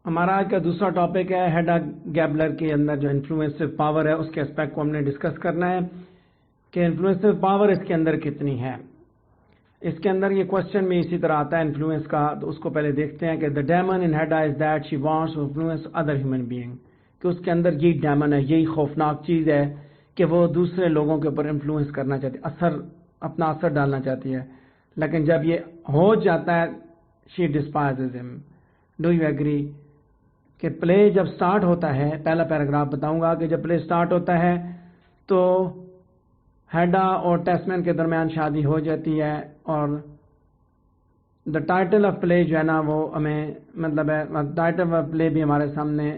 ہمارا آج کا دوسرا ٹاپک ہے ہیڈا گیبلر کے اندر جو انفلوئنسو پاور ہے اس کے اسپیکٹ کو ہم نے ڈسکس کرنا ہے کہ انفلوئنسو پاور اس کے اندر کتنی ہے. اس کے اندر یہ کوشچن میں اسی طرح آتا ہے انفلوئنس کا، تو اس کو پہلے دیکھتے ہیں کہ the demon in Hedda is that she wants to influence other human being, کہ اس کے اندر یہی ڈیمن ہے، یہی خوفناک چیز ہے کہ وہ دوسرے لوگوں کے اوپر انفلوئنس کرنا چاہتی ہے، اپنا اثر ڈالنا چاہتی ہے. لیکن جب یہ ہو جاتا ہے شی ڈسپائزز ہم. ڈو یو ایگری کہ پلے جب سٹارٹ ہوتا ہے، پہلا پیراگراف بتاؤں گا کہ جب پلے سٹارٹ ہوتا ہے تو ہیڈا اور ٹیسمین کے درمیان شادی ہو جاتی ہے، اور دا ٹائٹل آف پلے جو ہے نا وہ ہمیں مطلب ہے ٹائٹل آف پلے بھی ہمارے سامنے،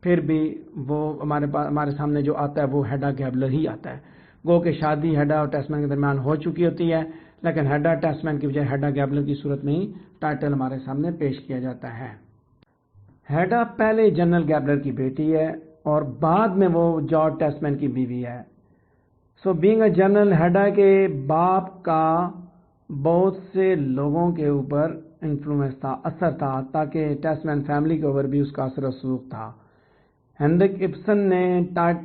پھر بھی وہ ہمارے سامنے جو آتا ہے وہ ہیڈا گیبلر ہی آتا ہے. گو کہ شادی ہیڈا اور ٹیسمین کے درمیان ہو چکی ہوتی ہے، لیکن ہیڈا ٹیسمین کی بجائے ہیڈا گیبلر کی صورت میں ہی ٹائٹل ہمارے سامنے پیش کیا جاتا ہے. ہیڈا پہلے جنرل گیبلر کی بیٹی ہے اور بعد میں وہ جارج ٹیسمین کی بیوی ہے. سو بینگ اے جنرل، ہیڈا کے باپ کا بہت سے لوگوں کے اوپر انفلوئنس تھا، اثر تھا، تاکہ ٹیسمین فیملی کے اوپر بھی اس کا اثر و رسوخ تھا. ہینرک ابسن نے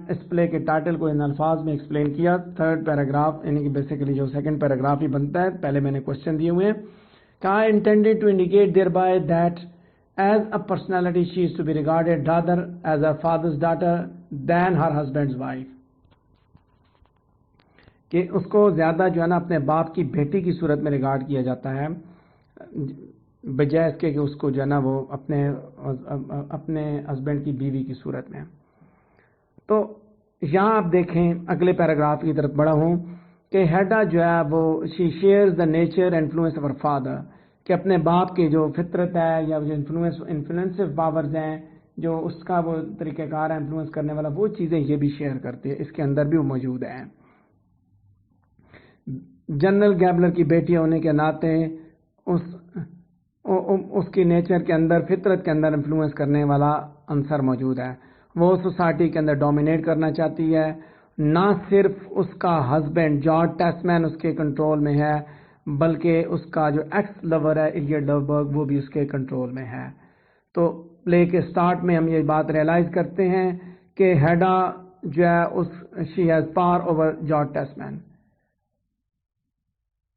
اس پلے کے ٹائٹل کو ان الفاظ میں ایکسپلین کیا. تھرڈ پیراگراف یعنی کہ بیسیکلی جو سیکنڈ پیراگراف ہی بنتا ہے، پہلے میں نے کوشچن دیے ہوئے ہیں کہ I intended to indicate thereby that as a personality she is to be regarded rather as her father's daughter than her husband's wife. کہ اس کو زیادہ جو ہے نا اپنے باپ کی بیٹی کی صورت میں ریگارڈ کیا جاتا ہے، بجائے اس کے کہ اس کو جو ہے نا وہ اپنے ہسبینڈ کی بیوی کی صورت میں. تو یہاں آپ دیکھیں اگلے پیراگراف کی طرف بڑھا ہوں کہ ہیڈا جو ہے وہ she shares the nature influence of her father, کہ اپنے باپ کی جو فطرت ہے یا جو انفلوئنسو پاورز ہیں، جو اس کا وہ طریقہ کار ہے انفلوئنس کرنے والا، وہ چیزیں یہ بھی شیئر کرتی ہے، اس کے اندر بھی وہ موجود ہیں. جنرل گیبلر کی بیٹی ہونے کے ناطے اس کی نیچر کے اندر، فطرت کے اندر انفلوئنس کرنے والا عنصر موجود ہے. وہ سوسائٹی کے اندر ڈومینیٹ کرنا چاہتی ہے. نہ صرف اس کا ہسبینڈ جارج ٹیسمین اس کے کنٹرول میں ہے، بلکہ اس کا جو ایکس لور ہے ایلیٹ لوبرگ، وہ بھی اس کے کنٹرول میں ہے. تو پلے کے سٹارٹ میں ہم یہ بات ریئلائز کرتے ہیں کہ ہیڈا جو ہے she has power over George Tesman.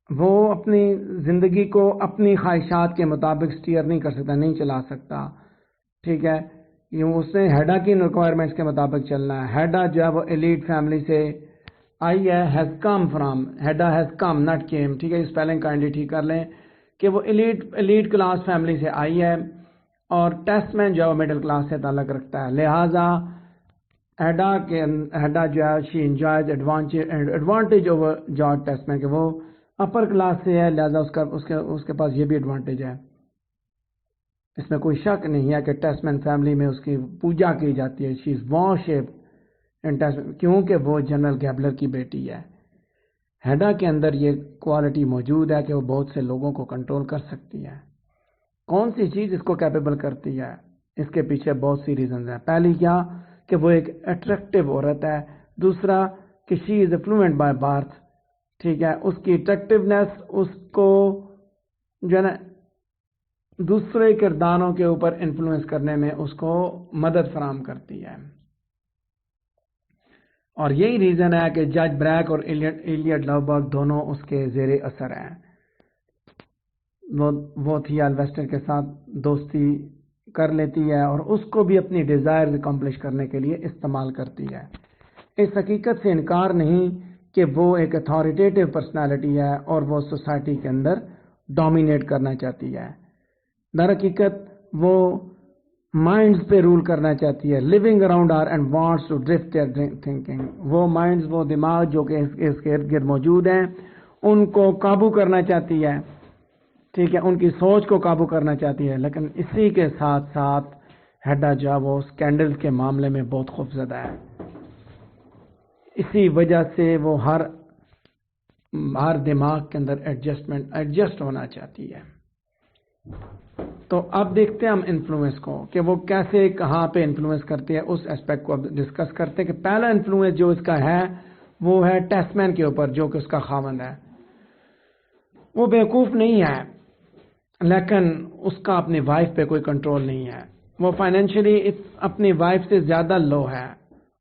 وہ اپنی زندگی کو اپنی خواہشات کے مطابق سٹیئر نہیں کر سکتا، نہیں چلا سکتا. ٹھیک ہے، اس نے ہیڈا کی ریکوائرمنٹس کے مطابق چلنا ہے. ہیڈا جو ہے وہ ایلیٹ فیملی سے آئی ہے، has come from, Hedda has come not came. ٹھیک ہے، اسپیلنگ کائنڈلی ٹھیک کر لیں کہ وہ ایلیٹ کلاس فیملی سے آئی ہے، اور ٹیسمین جو ہے وہ مڈل کلاس سے تعلق رکھتا ہے. لہٰذا ہیڈا جو ہے شی انجوائز ایڈوانٹیج اوور جارج ٹیسمین، کہ وہ اپر کلاس سے ہے، لہٰذا اس کے پاس یہ بھی ایڈوانٹیج ہے. اس میں کوئی شک نہیں ہے کہ ٹیسمین فیملی میں اس کی پوجا کی جاتی ہے، شی از ورشپڈ، کیونکہ وہ جنرل گیبلر کی بیٹی ہے. ہیڈا کے اندر یہ کوالٹی موجود ہے کہ وہ بہت سے لوگوں کو کنٹرول کر سکتی ہے. کون سی چیز اس کو کیپیبل کرتی ہے؟ اس کے پیچھے بہت سی ریزنز ہیں. پہلی کیا کہ وہ ایک اٹریکٹیو عورت ہے. دوسرا کہ شی از افلوئنٹ بائی بارتھ. ٹھیک ہے، اس کی اٹریکٹیونیس اس کو جو ہے نا دوسرے کرداروں کے اوپر انفلوئنس کرنے میں اس کو مدد فراہم کرتی ہے. اور یہی ریزن ہے کہ جج بریک اور ایلیٹ لوبرگ دونوں اس کے زیر اثر ہیں. وہ تھیا الویسٹر کے ساتھ دوستی کر لیتی ہے اور اس کو بھی اپنی ڈیزائر اکمپلش کرنے کے لیے استعمال کرتی ہے. اس حقیقت سے انکار نہیں کہ وہ ایک اتھارٹیٹیو پرسنالٹی ہے اور وہ سوسائٹی کے اندر ڈومینیٹ کرنا چاہتی ہے. در حقیقت وہ مائنڈز پہ رول کرنا چاہتی ہے. Living around her and wants to drift their thinking. وہ مائنڈز، وہ دماغ جو کہ اس کے ارد گرد موجود ہیں، ان کو قابو کرنا چاہتی ہے. ٹھیک ہے، ان کی سوچ کو قابو کرنا چاہتی ہے. لیکن اسی کے ساتھ ساتھ ہیڈا جو وہ اسکینڈل کے معاملے میں بہت خوفزدہ ہے. اسی وجہ سے وہ ہر دماغ کے اندر ایڈجسٹ ہونا چاہتی ہے. تو اب دیکھتے ہیں ہم انفلوئنس کو کہ وہ کیسے کہاں پہ انفلوئنس کرتی ہے. اس اسپیکٹ کو اب ڈسکس کرتے ہیں کہ پہلا انفلوئنس جو اس کا ہے وہ ہے ٹیسمین کے اوپر، جو کہ اس کا خاوند ہے. وہ بیوقوف نہیں ہے، لیکن اس کا اپنی وائف پہ کوئی کنٹرول نہیں ہے. وہ فائنینشلی اپنی وائف سے زیادہ لو ہے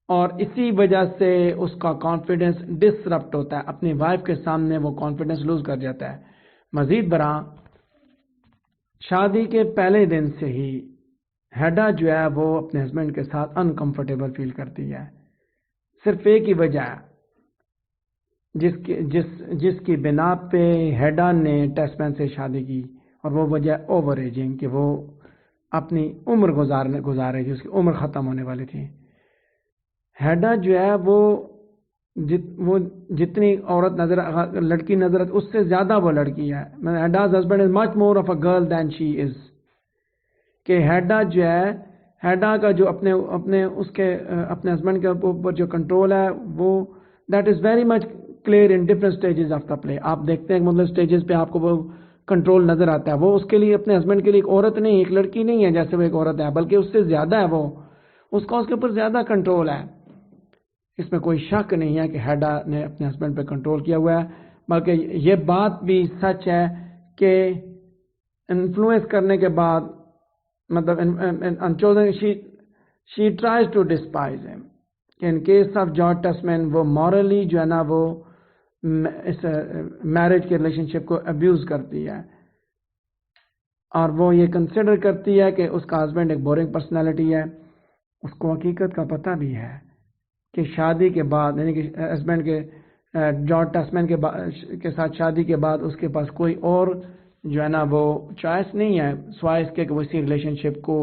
اور اسی وجہ سے اس کا کانفیڈنس ڈسرپٹ ہوتا ہے، اپنی وائف کے سامنے وہ کانفیڈنس لوز کر جاتا ہے۔ مزید برآں شادی کے پہلے دن سے ہی ہیڈا جو ہے وہ اپنے ہسبینڈ کے ساتھ انکمفرٹیبل فیل کرتی ہے، صرف ایک ہی وجہ ہے جس کی بنا پہ ہیڈا نے ٹیسمین سے شادی کی، اور وہ وجہ اوور ایجنگ، کہ وہ اپنی عمر گزار رہی تھی، اس کی عمر ختم ہونے والی تھی۔ ہیڈا جو ہے وہ جتنی لڑکی نظر آتی اس سے زیادہ وہ لڑکی ہے۔ Hedda's husband is much more of a girl than she is, کہ ہیڈا جو ہے، ہیڈا کا جو اپنے ہسبینڈ کے اوپر جو کنٹرول ہے وہ that is very much clear in different stages of the play. آپ دیکھتے ہیں مطلب اسٹیجز پہ آپ کو وہ کنٹرول نظر آتا ہے۔ وہ اس کے لیے اپنے ہسبینڈ کے لیے ایک عورت نہیں، ایک لڑکی نہیں ہے جیسے وہ ایک عورت ہے، بلکہ اس سے زیادہ ہے، وہ اس کے اوپر زیادہ کنٹرول ہے۔ اس میں کوئی شک نہیں ہے کہ ہیڈا نے اپنے ہسبینڈ پہ کنٹرول کیا ہوا ہے، بلکہ یہ بات بھی سچ ہے کہ انفلوئنس کرنے کے بعد مطلب شی ٹرائز ٹو ڈسپائز ہم، کہ ان کیس آف جارج ٹسمین وہ مورلی جو ہے نا وہ اس میرج کے ریلیشن شپ کو ابیوز کرتی ہے، اور وہ یہ کنسیڈر کرتی ہے کہ اس کا ہسبینڈ ایک بورنگ پرسنالٹی ہے۔ اس کو حقیقت کا پتہ بھی ہے کہ شادی کے بعد، یعنی کہ ہسبینڈ کے جارج ٹسمین کے ساتھ شادی کے بعد اس کے پاس کوئی اور جو ہے نا وہ چوائس نہیں ہے سوائے اس کے کہ وہ اسی ریلیشن شپ کو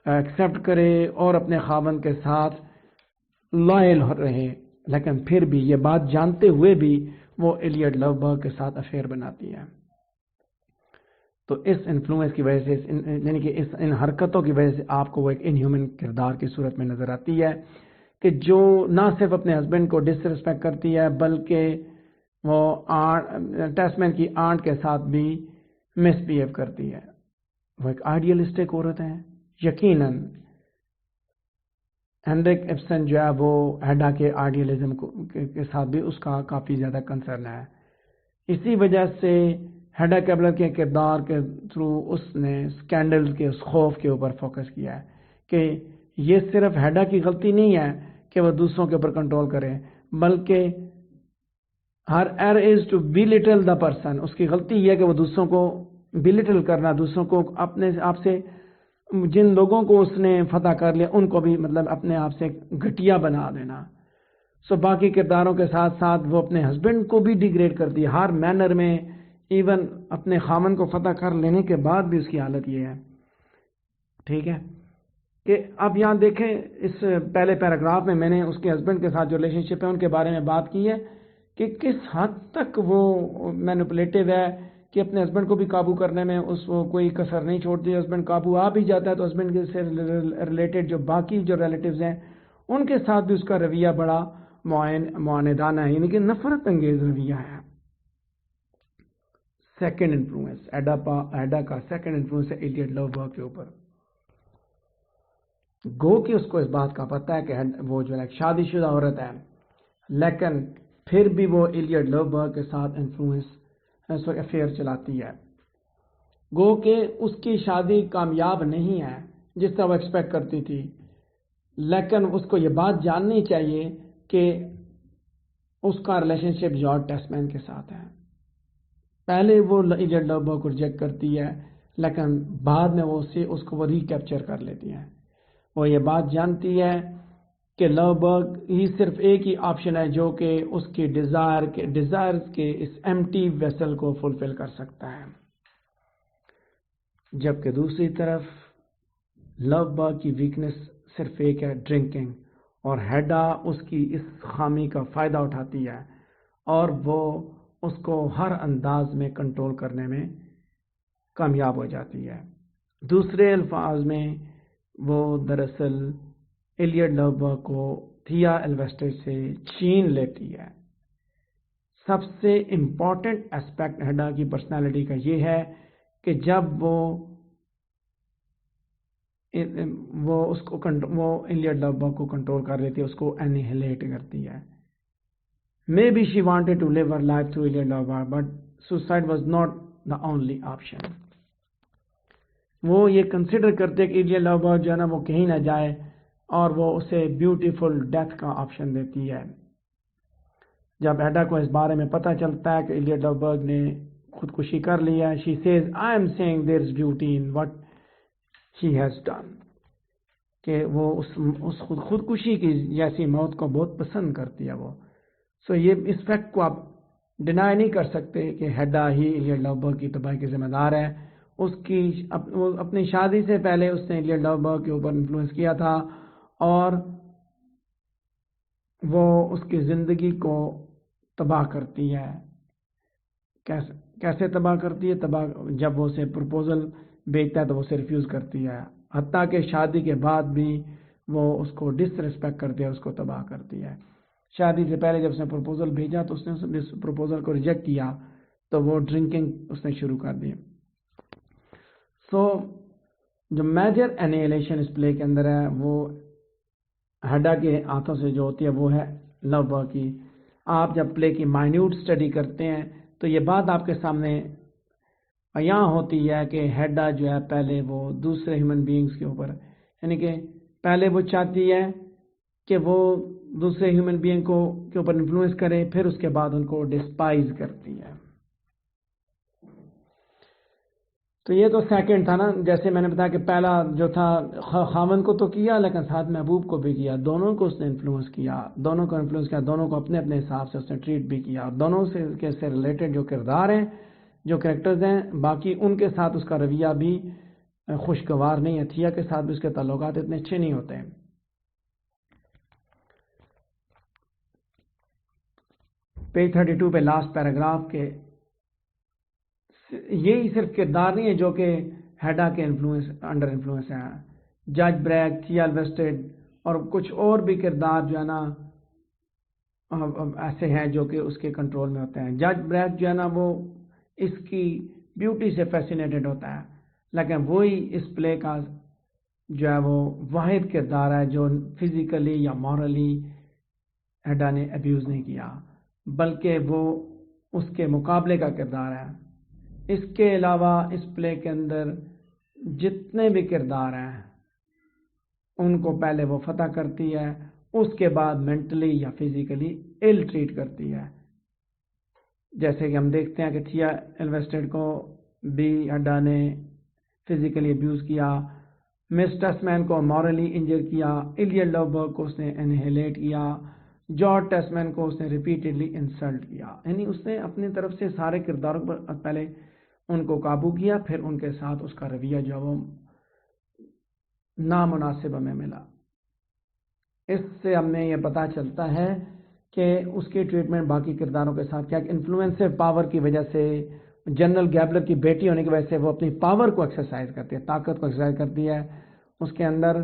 ایکسیپٹ کرے اور اپنے خاوند کے ساتھ لائل رہے، لیکن پھر بھی یہ بات جانتے ہوئے بھی وہ ایلیٹ لوبرگ کے ساتھ افیئر بناتی ہے۔ تو اس انفلوئنس کی وجہ سے یعنی کہ ان حرکتوں کی وجہ سے آپ کو وہ ایک انہیومن کردار کی صورت میں نظر آتی ہے، کہ جو نہ صرف اپنے ہسبینڈ کو ڈس ریسپیکٹ کرتی ہے بلکہ وہ ٹیسمین کی آنٹ کے ساتھ بھی مس بیہیو کرتی ہے۔ وہ ایک آئیڈیلسٹک عورت ہے، یقیناً ہینڈرک ابسن جو ہے وہ ہیڈا کے آئیڈیلزم کے ساتھ بھی اس کا کافی زیادہ کنسرن ہے۔ اسی وجہ سے ہیڈا کیبلر کے کردار کے تھرو اس نے اسکینڈل کے اس خوف کے اوپر فوکس کیا ہے کہ یہ صرف ہیڈا کی غلطی نہیں ہے کہ وہ دوسروں کے اوپر کنٹرول کرے، بلکہ her air is to belittle the person, اس کی غلطی یہ ہے کہ وہ دوسروں کو بی لٹل کرنا، دوسروں کو اپنے آپ سے، جن لوگوں کو اس نے فتح کر لیا ان کو بھی مطلب اپنے آپ سے گھٹیا بنا دینا۔ باقی کرداروں کے ساتھ ساتھ وہ اپنے ہسبینڈ کو بھی ڈیگریڈ کرتی ہے ہر مینر میں، ایون اپنے خامن کو فتح کر لینے کے بعد بھی اس کی حالت یہ ہے۔ ٹھیک ہے کہ اب یہاں دیکھیں اس پہلے پیراگراف میں نے اس کے ہسبینڈ کے ساتھ جو ریلیشن شپ ہے ان کے بارے میں بات کی ہے کہ کس حد تک وہ مینپولیٹو ہے، کہ اپنے ہسبینڈ کو بھی قابو کرنے میں اس کو کوئی کسر نہیں چھوڑتی۔ ہسبینڈ قابو آ بھی جاتا ہے تو ہسبینڈ سے ریلیٹڈ جو باقی جو ریلیٹیوز ہیں ان کے ساتھ بھی اس کا رویہ بڑا معاندانہ ہے، یعنی کہ نفرت انگیز رویہ ہے۔ سیکنڈ انفلوئنس ایڈا کا سیکنڈ انفلوئنس ہے ایلیٹ لوبرگ کے اوپر۔ گو کہ اس کو اس بات کا پتہ ہے کہ وہ جو ہے شادی شدہ عورت ہے، لیکن پھر بھی وہ ایلیٹ لوبرگ کے ساتھ افیئر چلاتی ہے۔ گو کہ اس کی شادی کامیاب نہیں ہے جس طرح وہ ایکسپیکٹ کرتی تھی، لیکن اس کو یہ بات جاننی چاہیے کہ اس کا ریلیشن شپ جارج ٹسمین کے ساتھ ہے۔ پہلے وہ ایلیٹ لوبرگ کو ریجیکٹ کرتی ہے، لیکن بعد میں وہ اس کو ری کیپچر کر لیتی ہے۔ وہ یہ بات جانتی ہے کہ لوبرگ ہی صرف ایک ہی آپشن ہے جو کہ اس کی ڈیزائر کے اس ایمٹی ویسل کو فلفل کر سکتا ہے، جبکہ دوسری طرف لوبرگ کی ویکنس صرف ایک ہے، ڈرنکنگ، اور ہیڈا اس کی اس خامی کا فائدہ اٹھاتی ہے اور وہ اس کو ہر انداز میں کنٹرول کرنے میں کامیاب ہو جاتی ہے۔ دوسرے الفاظ میں وہ دراصل ایلیٹ لوبرگ کو تھیا ایلویسٹر سے چھین لیتی ہے۔ سب سے امپورٹنٹ اسپیکٹ ہیڈا کی پرسنالٹی کا یہ ہے کہ جب وہ ایلیٹ لوبرگ کو کنٹرول کر لیتی ہے، اس کو انہیلیٹ کرتی ہے۔ Maybe she wanted to live her life through Eilert Lovborg, but suicide was not the only option. وہ یہ کنسیڈر کرتے کہ ایلیا لوبرگ جو ہے نا وہ کہیں نہ جائے اور وہ اسے بیوٹیفل ڈیتھ کا آپشن دیتی ہے. جب ایڈا کو اس بارے میں پتہ چلتا ہے کہ ایلیا لوبرگ نے خودکشی کر لی ہے, she says I am saying there is beauty in what he has done, کہ وہ اس خودکشی کی جیسی موت کو بہت پسند کرتی ہے وہ. سو یہ اس فیکٹ کو آپ ڈینائی نہیں کر سکتے کہ ہیڈا ہی ایلیا لوبرگ کی تباہی کے ذمہ دار ہے. اس کی اپنی شادی سے پہلے اس نے ایلیا لوبرگ کے اوپر انفلوئنس کیا تھا اور وہ اس کی زندگی کو تباہ کرتی ہے. کیسے تباہ کرتی ہے؟ جب وہ اسے پرپوزل بھیجتا ہے تو وہ اسے ریفیوز کرتی ہے, حتیٰ کہ شادی کے بعد بھی وہ اس کو ڈس ریسپیکٹ کرتی ہے, اس کو تباہ کرتی ہے. شادی سے پہلے جب اس نے پرپوزل بھیجا تو اس نے اس پرپوزل کو ریجیکٹ کیا تو وہ ڈرنکنگ اس نے شروع کر دی. سو جو میجر انیلیشن اس پلے کے اندر ہے وہ ہیڈا کے ہاتھوں سے جو ہوتی ہے وہ ہے لوبرگ کی. آپ جب پلے کی مائنیوٹ اسٹڈی کرتے ہیں تو یہ بات آپ کے سامنے عیاں ہوتی ہے کہ ہیڈا جو ہے پہلے وہ دوسرے ہیومن بینگز کے اوپر, یعنی کہ پہلے وہ چاہتی ہے کہ وہ دوسرے ہیومن بینگ کے اوپر انفلوئنس کرے, پھر اس کے بعد ان کو ڈسپائز کرتی ہے. تو یہ تو سیکنڈ تھا نا, جیسے میں نے بتایا کہ پہلا جو تھا خاوند کو تو کیا لیکن ساتھ محبوب کو بھی کیا, دونوں کو اس نے انفلوئنس کیا, دونوں کو اپنے اپنے حساب سے اس نے ٹریٹ بھی کیا, اور دونوں سے ریلیٹڈ جو کردار ہیں, جو کریکٹرز ہیں, باقی ان کے ساتھ اس کا رویہ بھی خوشگوار نہیں ہے. تھیا کے ساتھ بھی اس کے تعلقات اتنے اچھے نہیں ہوتے ہیں. پیج 32 پہ لاسٹ پیراگراف کے یہی صرف کردار نہیں ہے جو کہ ہیڈا کے انڈر انفلوئنس ہیں. جج بریگ, تھیا الویسٹڈ اور کچھ اور بھی کردار جو ہے نا ایسے ہیں جو کہ اس کے کنٹرول میں ہوتے ہیں. جج بریگ جو ہے نا وہ اس کی بیوٹی سے فیسینیٹڈ ہوتا ہے, لیکن وہی اس پلے کا جو ہے وہ واحد کردار ہے جو فزیکلی یا مورلی ہیڈا نے ابیوز نہیں کیا, بلکہ وہ اس کے مقابلے کا کردار ہے. اس کے علاوہ اس پلے کے اندر جتنے بھی کردار ہیں ان کو پہلے وہ فتح کرتی ہے, اس کے بعد مینٹلی یا فزیکلی ایل ٹریٹ کرتی ہے. جیسے کہ ہم دیکھتے ہیں کہ تھیا الویسٹڈ کو بھی ہیڈا نے فزیکلی ابیوز کیا, مس ٹیسمین کو مورلی انجر کیا, ایلیا لوبرگ کو اس نے انہیلیٹ کیا, جارج ٹیسمین کو اس نے ریپیٹڈلی انسلٹ کیا. یعنی اس نے اپنی طرف سے سارے کرداروں پر پہلے ان کو قابو کیا, پھر ان کے ساتھ اس کا رویہ جو وہ نامناسب ہمیں ملا. اس سے ہمیں یہ پتہ چلتا ہے کہ اس کی ٹریٹمنٹ باقی کرداروں کے ساتھ کیا, انفلوئنسو پاور کی وجہ سے, جنرل گیبلر کی بیٹی ہونے کی وجہ سے وہ اپنی پاور کو ایکسرسائز کرتی ہے, طاقت کو ایکسرسائز کرتی ہے. اس کے اندر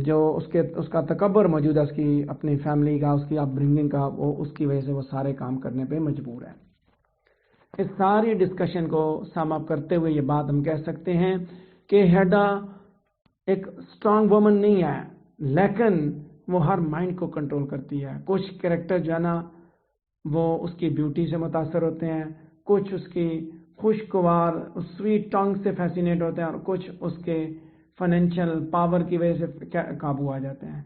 جو اس کا تکبر موجود ہے, اس کی اپنی فیملی کا, اس کی اپ برنگنگ کا, وہ اس کی وجہ سے وہ سارے کام کرنے پہ مجبور ہے. اس ساری ڈسکشن کو سم اپ کرتے ہوئے یہ بات ہم کہہ سکتے ہیں کہ ہیڈا ایک اسٹرانگ وومن نہیں ہے, لیکن وہ ہر مائنڈ کو کنٹرول کرتی ہے. کچھ کریکٹر جو ہے نا وہ اس کی بیوٹی سے متاثر ہوتے ہیں, کچھ اس کی خوشگوار سویٹ ٹانگ سے فیسینیٹ ہوتے ہیں, اور کچھ اس کے فائنینشیل پاور کی وجہ سے قابو آ جاتے ہیں.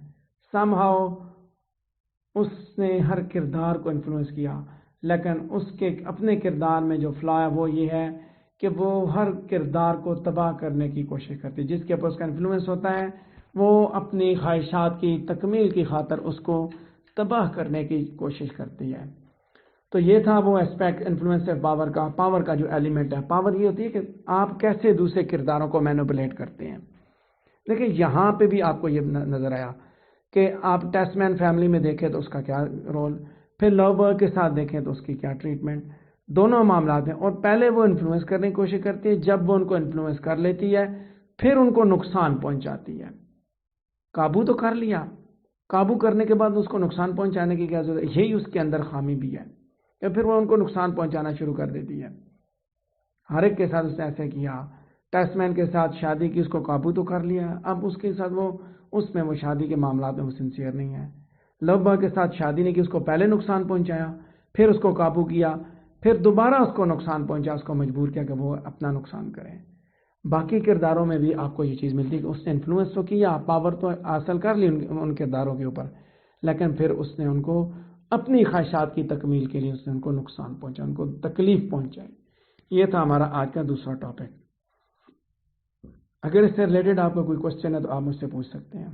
سم ہاؤ اس نے ہر کردار کو انفلوئنس کیا, لیکن اس کے اپنے کردار میں جو فلا ہے وہ یہ ہے کہ وہ ہر کردار کو تباہ کرنے کی کوشش کرتی ہے. جس کے اوپر اس کا انفلوئنس ہوتا ہے وہ اپنی خواہشات کی تکمیل کی خاطر اس کو تباہ کرنے کی کوشش کرتی ہے. تو یہ تھا وہ اسپیکٹ انفلوئنس پاور کا جو ایلیمنٹ ہے. پاور یہ ہوتی ہے کہ آپ کیسے دوسرے کرداروں کو مینوپولیٹ کرتے ہیں. لیکن یہاں پہ بھی آپ کو یہ نظر آیا کہ آپ ٹیسمین فیملی میں دیکھیں تو اس کا کیا رول, پھر لوبرگ کے ساتھ دیکھیں تو اس کی کیا ٹریٹمنٹ, دونوں معاملات ہیں. اور پہلے وہ انفلوئنس کرنے کی کوشش کرتی ہے, جب وہ ان کو انفلوئنس کر لیتی ہے پھر ان کو نقصان پہنچاتی ہے. قابو تو کر لیا, قابو کرنے کے بعد اس کو نقصان پہنچانے کی کیا ضرورت ہے؟ یہی اس کے اندر خامی بھی ہے کہ پھر وہ ان کو نقصان پہنچانا شروع کر دیتی ہے. ہر ایک کے ساتھ اس نے ایسے کیا. ٹیسمین کے ساتھ شادی کی, اس کو قابو تو کر لیا, اب اس کے ساتھ اس میں وہ شادی کے معاملات میں وہ سنسیئر نہیں ہے. لوبرگ کے ساتھ شادی نہیں کی, اس کو پہلے نقصان پہنچایا, پھر اس کو قابو کیا, پھر دوبارہ اس کو نقصان پہنچا, اس کو مجبور کیا کہ وہ اپنا نقصان کرے. باقی کرداروں میں بھی آپ کو یہ چیز ملتی ہے کہ اس نے انفلوئنس تو کیا، پاور تو حاصل کر لی ان کرداروں کے اوپر، لیکن پھر اس نے ان کو اپنی خواہشات کی تکمیل کے لیے اس نے ان کو نقصان پہنچا، ان کو تکلیف پہنچائی۔ یہ تھا ہمارا آج کا دوسرا ٹاپک۔ اگر اس سے ریلیٹڈ آپ کا کوئی کوشچن ہے تو آپ مجھ سے پوچھ سکتے ہیں۔